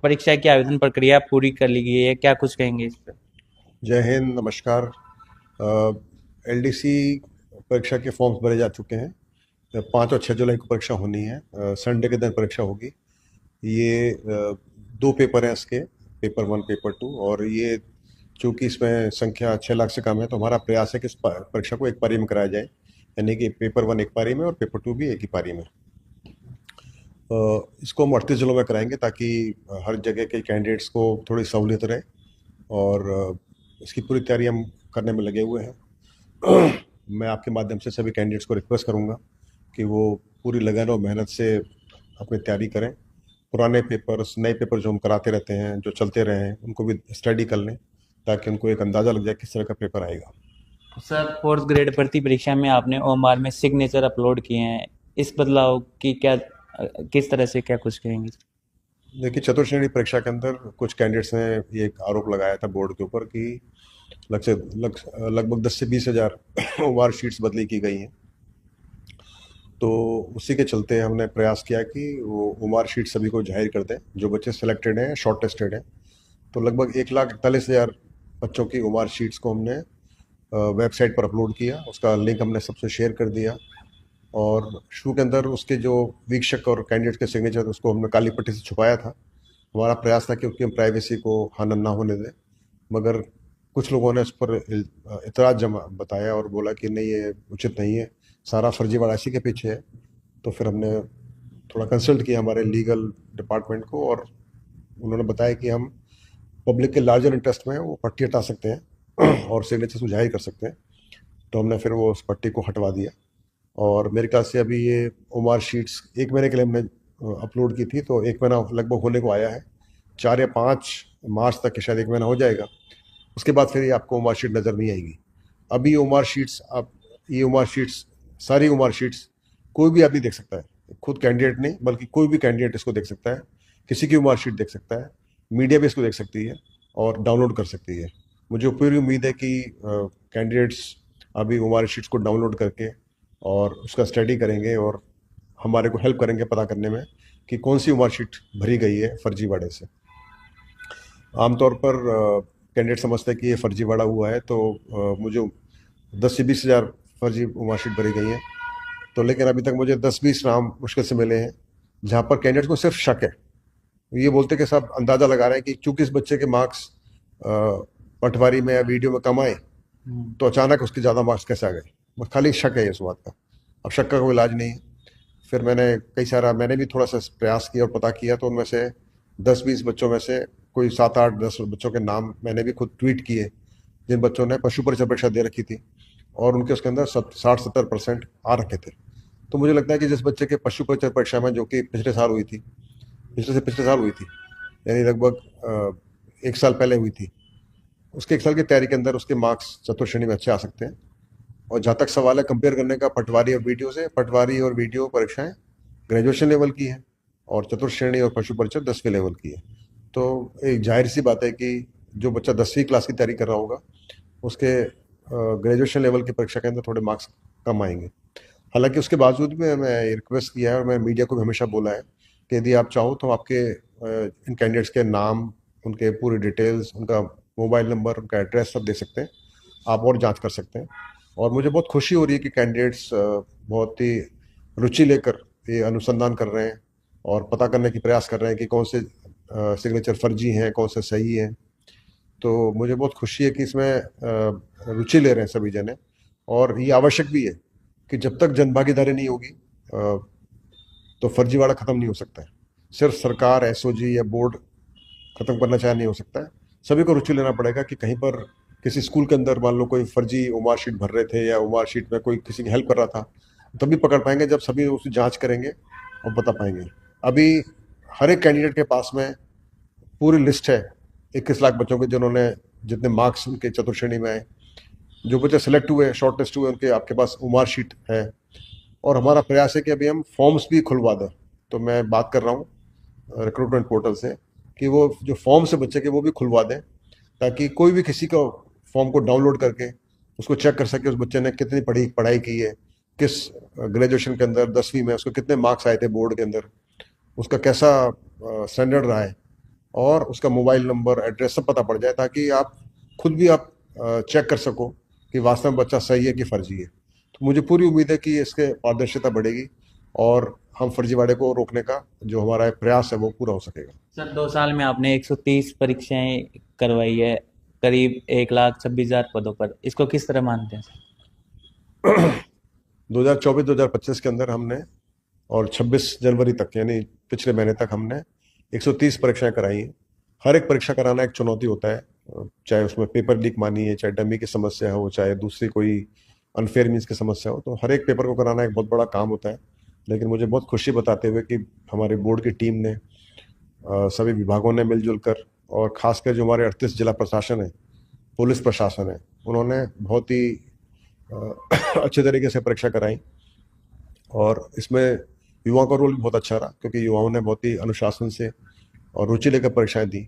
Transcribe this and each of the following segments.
परीक्षा की आवेदन प्रक्रिया पूरी कर ली गई है, क्या कुछ कहेंगे इस पर? जय हिंद, नमस्कार। एलडीसी परीक्षा के फॉर्म्स भरे जा चुके हैं। 5 और 6 जुलाई को परीक्षा होनी है। संडे के दिन परीक्षा होगी। ये 2 पेपर हैं इसके, पेपर 1 पेपर 2। और ये चूंकि इसमें संख्या 6 लाख से कम है, तो हमारा प्रयास है कि इस परीक्षा को एक पारी में कराया जाए, यानी कि पेपर 1 एक पारी में और पेपर 2 भी एक ही पारी में। इसको हम 38 जिलों में कराएंगे ताकि हर जगह के कैंडिडेट्स को थोड़ी सहूलियत रहे। और इसकी पूरी तैयारी हम करने में लगे हुए हैं। मैं आपके माध्यम से सभी कैंडिडेट्स को रिक्वेस्ट करूंगा कि वो पूरी लगन और मेहनत से अपनी तैयारी करें। पुराने पेपर्स, नए पेपर जो हम कराते रहते हैं, जो चलते रहे हैं, उनको भी स्टडी कर लें ताकि उनको एक अंदाज़ा लग जाए किस तरह का पेपर आएगा। सर, फोर्थ ग्रेड भर्ती परीक्षा में आपने ओएमआर में सिग्नेचर अपलोड किए हैं, इस बदलाव की क्या किस तरह से क्या कुछ कहेंगे? देखिए, चतुर्श्रेणी परीक्षा के अंदर कुछ कैंडिडेट्स ने ये एक आरोप लगाया था बोर्ड के ऊपर कि लगभग 10 से 20 हज़ार ओआर शीट्स बदली की गई हैं। तो उसी के चलते हमने प्रयास किया कि वो ओआर शीट सभी को जाहिर कर दें, जो बच्चे सेलेक्टेड हैं, शॉर्ट टेस्टेड हैं। तो लगभग 1,41,000 बच्चों की ओआर शीट्स को हमने वेबसाइट पर अपलोड किया। उसका लिंक हमने सबसे शेयर कर दिया। और शुरू के अंदर उसके जो वीक्षक और कैंडिडेट के सिग्नेचर, उसको हमने काली पट्टी से छुपाया था। हमारा प्रयास था कि उसकी हम प्राइवेसी को हनन ना होने दें। मगर कुछ लोगों ने उस पर इतराज़ जमा बताया और बोला कि नहीं, ये उचित नहीं है, सारा फर्जीवाड़ा इसी के पीछे है। तो फिर हमने थोड़ा कंसल्ट किया हमारे लीगल डिपार्टमेंट को, और उन्होंने बताया कि हम पब्लिक के लार्जर इंटरेस्ट में वो पट्टी हटा सकते हैं और सिग्नेचर को जाहिर कर सकते हैं। तो हमने फिर वो उस पट्टी को हटवा दिया। और मेरे ख्याल से अभी ये ओमार शीट्स 1 महीने के लिए हमने अपलोड की थी, तो 1 महीना लगभग होने को आया है। 4 या 5 मार्च तक के शायद 1 महीना हो जाएगा। उसके बाद फिर ये आपको ओमार शीट नज़र नहीं आएगी। अभी ओमार शीट्स, आप ये ओमार शीट्स, सारी ओमार शीट्स कोई भी आदमी देख सकता है। खुद कैंडिडेट नहीं, बल्कि कोई भी कैंडिडेट इसको देख सकता है। किसी की ओमार शीट देख सकता है, मीडिया भी इसको देख सकती है और डाउनलोड कर सकती है। मुझे पूरी उम्मीद है कि कैंडिडेट्स अभी ओमार शीट्स को डाउनलोड करके और उसका स्टडी करेंगे और हमारे को हेल्प करेंगे पता करने में कि कौन सी ओमार शीट भरी गई है फर्जीवाड़े से। आमतौर पर कैंडिडेट समझते हैं कि ये फर्जीवाड़ा हुआ है, तो मुझे 10 से 20 हज़ार फर्जी मार्कशीट भरी गई हैं। तो लेकिन अभी तक मुझे 10-20 नाम मुश्किल से मिले हैं जहाँ पर कैंडिडेट्स को सिर्फ शक है। ये बोलते कि साहब अंदाज़ा लगा रहे हैं कि चूंकि इस बच्चे के मार्क्स पटवारी में या वीडियो में कम आए, तो अचानक उसके ज़्यादा मार्क्स कैसे आ गए। बस खाली शक है इस बात का। अब शक का कोई इलाज नहीं है। फिर मैंने भी थोड़ा सा प्रयास किया और पता किया, तो उनमें से 10-20 बच्चों में से कोई 7-8-10 बच्चों के नाम मैंने भी खुद ट्वीट किए, जिन बच्चों ने पशु परिचय परीक्षा दे रखी थी और उनके उसके अंदर 60-70% आ रखे थे। तो मुझे लगता है कि जिस बच्चे के पशु परिचय परीक्षा में, जो कि पिछले साल हुई थी, पिछले साल हुई थी, यानी लगभग 1 साल पहले हुई थी, उसके 1 साल की तैयारी के अंदर उसके मार्क्स चतुर्श्रेणी में अच्छे आ सकते हैं। और जहाँ तक सवाल है कंपेयर करने का पटवारी और वीडियो से, पटवारी और वीडियो परीक्षाएं ग्रेजुएशन लेवल की है और चतुर्श्रेणी और पशु परिचय 10वीं लेवल की है। तो एक जाहिर सी बात है कि जो बच्चा 10वीं क्लास की तैयारी कर रहा होगा, उसके ग्रेजुएशन लेवल की परीक्षा के अंदर थोड़े मार्क्स कम आएंगे। हालांकि उसके बावजूद भी मैं रिक्वेस्ट किया है और मैं मीडिया को भी हमेशा बोला है कि यदि आप चाहो तो आपके इन कैंडिडेट्स के नाम, उनके पूरी डिटेल्स, उनका मोबाइल नंबर, उनका एड्रेस सब दे सकते हैं, आप और जांच कर सकते हैं। और मुझे बहुत खुशी हो रही है कि कैंडिडेट्स बहुत ही रुचि लेकर ये अनुसंधान कर रहे हैं और पता करने की प्रयास कर रहे हैं कि कौन से सिग्नेचर फर्जी हैं, कौन से सही हैं। तो मुझे बहुत खुशी है कि इसमें रुचि ले रहे हैं सभी जने। और ये आवश्यक भी है कि जब तक जनभागीदारी नहीं होगी तो फर्जीवाड़ा खत्म नहीं हो सकता है। सिर्फ सरकार, एसओजी या बोर्ड खत्म करना चाहे नहीं हो सकता है। सभी को रुचि लेना पड़ेगा कि कहीं पर किसी स्कूल के अंदर मान लो कोई फर्जी ओमार शीट भर रहे थे या ओमार शीट में कोई किसी की हेल्प कर रहा था, तभी पकड़ पाएंगे जब सभी उसकी जांच करेंगे और बता पाएंगे। अभी हर एक कैंडिडेट के पास में पूरी लिस्ट है 21 लाख बच्चों के, जिन्होंने जितने मार्क्स उनके चतुर्श्रेणी में आए, जो बच्चे सेलेक्ट हुए, शॉर्ट टेस्ट हुए, उनके आपके पास ओमार शीट है। और हमारा प्रयास है कि अभी हम फॉर्म्स भी खुलवा दें। तो मैं बात कर रहा हूँ रिक्रूटमेंट पोर्टल से कि वो जो फॉर्म्स है बच्चे के, वो भी खुलवा दें, ताकि कोई भी किसी का फॉर्म को डाउनलोड करके उसको चेक कर सके उस बच्चे ने कितनी पढ़ाई की है, किस ग्रेजुएशन के अंदर, 10वीं में उसको कितने मार्क्स आए थे बोर्ड के अंदर, उसका कैसा स्टैंडर्ड रहा है। और उसका मोबाइल नंबर, एड्रेस सब पता पड़ जाए, ताकि आप खुद भी आप चेक कर सको कि वास्तव में बच्चा सही है कि फर्जी है। तो मुझे पूरी उम्मीद है कि इसके पारदर्शिता बढ़ेगी और हम फर्जीवाड़े को रोकने का जो हमारा प्रयास है वो पूरा हो सकेगा। सर 2 साल में आपने 130 परीक्षाएं करवाई है, करीब 1,26,000 पदों पर, इसको किस तरह मानते हैं सर? 2024-2025 के अंदर हमने, और 26 जनवरी तक यानी पिछले महीने तक हमने 130 परीक्षाएं कराई हैं। हर एक परीक्षा कराना एक चुनौती होता है, चाहे उसमें पेपर लीक मानिए, चाहे डमी की समस्या हो, चाहे दूसरी कोई अनफेयर मीन्स की समस्या हो, तो हर एक पेपर को कराना एक बहुत बड़ा काम होता है। लेकिन मुझे बहुत खुशी बताते हुए कि हमारे बोर्ड की टीम ने, सभी विभागों ने मिलजुल कर, और खासकर जो हमारे 38 जिला प्रशासन है, पुलिस प्रशासन है, उन्होंने बहुत ही अच्छे तरीके से परीक्षा कराई। और इसमें युवाओं का रोल भी बहुत अच्छा रहा, क्योंकि युवाओं ने बहुत ही अनुशासन से और रुचि लेकर परीक्षाएं दी।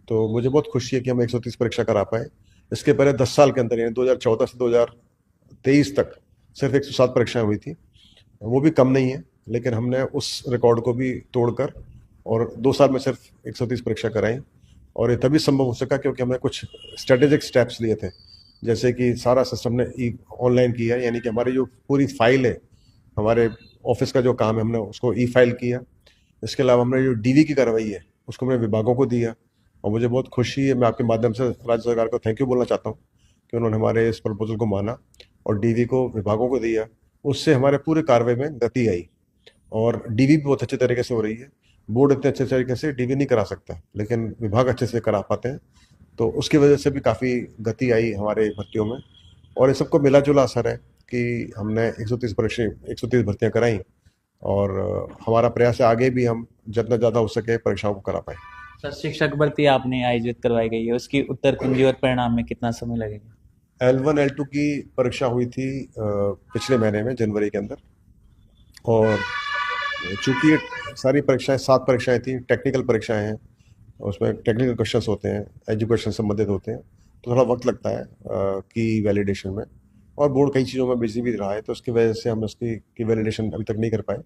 तो मुझे बहुत खुशी है कि हम 130 परीक्षा करा पाए। इसके पहले 10 साल के अंदर, यानी 2014 से 2023 तक सिर्फ 107 परीक्षाएं हुई थी। वो भी कम नहीं है, लेकिन हमने उस रिकॉर्ड को भी तोड़कर और 2 साल में सिर्फ 130 परीक्षा कराई। और ये तभी संभव हो सका क्योंकि हमने कुछ स्ट्रेटेजिक स्टेप्स लिए थे, जैसे कि सारा सिस्टम ने ऑनलाइन किया, यानी कि हमारी जो पूरी फाइल है, हमारे ऑफिस का जो काम है, हमने उसको ई फाइल किया। इसके अलावा हमने जो डीवी की कार्रवाई है उसको हमने विभागों को दिया। और मुझे बहुत खुशी है, मैं आपके माध्यम से राज्य सरकार को थैंक यू बोलना चाहता हूँ कि उन्होंने हमारे इस प्रपोजल को माना और डीवी को विभागों को दिया। उससे हमारे पूरे कार्रवाई में गति आई और डीवी भी बहुत अच्छे तरीके से हो रही है। बोर्ड इतने अच्छे तरीके से डीवी नहीं करा सकता, लेकिन विभाग अच्छे से करा पाते हैं, तो उसकी वजह से भी काफ़ी गति आई हमारे भर्तियों में। और ये सबको मिला जुला असर है कि हमने 130 भर्तियाँ कराई, और हमारा प्रयास है आगे भी हम जितना ज़्यादा हो सके परीक्षाओं को करा पाए। सर शिक्षक भर्ती आपने आयोजित करवाई गई है, उसकी उत्तर कुंजी और परिणाम में कितना समय लगेगा? L1 L2 की परीक्षा हुई थी पिछले महीने में जनवरी के अंदर। और चूंकि ये सारी परीक्षाएं 7 परीक्षाएं थी, टेक्निकल परीक्षाएं हैं, उसमें टेक्निकल क्वेश्चंस होते हैं, एजुकेशन संबंधित होते हैं, तो थोड़ा वक्त लगता है की वैलिडेशन में। और बोर्ड कई चीज़ों में बिजी भी रहा है, तो उसकी वजह से हम उसकी की वैलिडेशन अभी तक नहीं कर पाए।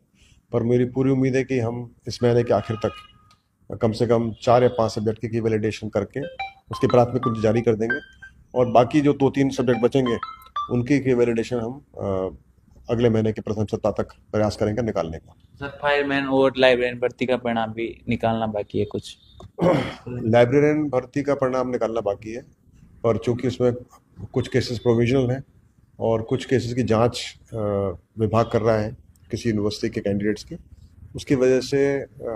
पर मेरी पूरी उम्मीद है कि हम इस महीने के आखिर तक कम से कम 4 या 5 सब्जेक्ट की वैलिडेशन करके उसकी प्राथमिक कुंजी जारी कर देंगे। और बाकी जो 2-3 सब्जेक्ट बचेंगे उनकी की वैलिडेशन हम अगले महीने के प्रथम सप्ताह तक प्रयास करेंगे निकालने का। सर फायरमैन और लाइब्रेरियन भर्ती का परिणाम भी निकालना बाकी है कुछ? लाइब्रेरियन भर्ती का परिणाम निकालना बाकी है, और चूंकि उसमें कुछ केसेस प्रोविजनल हैं और कुछ केसेस की जांच विभाग कर रहा है किसी यूनिवर्सिटी के कैंडिडेट्स की, उसकी वजह से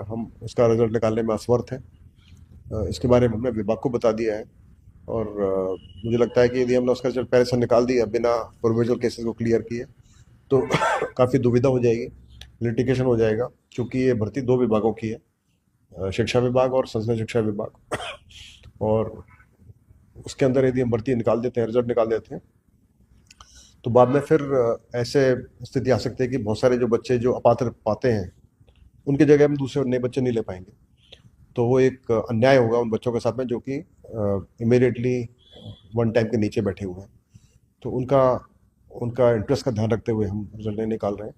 हम उसका रिजल्ट निकालने में असमर्थ हैं। इसके बारे में हमने विभाग को बता दिया है, और मुझे लगता है कि यदि हमने उसका रिजल्ट पहले से निकाल दिया बिना प्रोविजनल केसेस को क्लियर किए तो काफ़ी दुविधा हो जाएगी, लिटिगेशन हो जाएगा, क्योंकि ये भर्ती 2 विभागों की है, शिक्षा विभाग और संसदीय शिक्षा विभाग। और उसके अंदर यदि हम भर्ती निकाल देते हैं, रिजल्ट निकाल देते हैं, तो बाद में फिर ऐसे स्थिति आ सकती है कि बहुत सारे जो बच्चे जो अपात्र पाते हैं उनकी जगह हम दूसरे नए बच्चे नहीं ले पाएंगे। तो वो एक अन्याय होगा उन बच्चों के साथ में जो कि इमीडिएटली 1 टाइम के नीचे बैठे हुए हैं। तो उनका इंटरेस्ट का ध्यान रखते हुए हम रिजल्ट नहीं निकाल रहे हैं।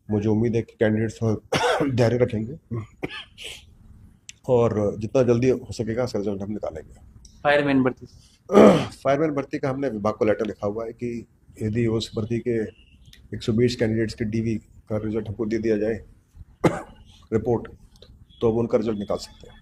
मुझे उम्मीद है कि कैंडिडेट्स धैर्य रखेंगे और जितना जल्दी हो सकेगा उसका रिजल्ट हम निकालेंगे। फायरमैन भर्ती? फायरमैन भर्ती का हमने विभाग को लेटर लिखा हुआ है कि यदि उस भर्ती के 120 कैंडिडेट्स के डीवी का रिजल्ट हमको दे दिया जाए रिपोर्ट, तो अब उनका रिजल्ट निकाल सकते हैं।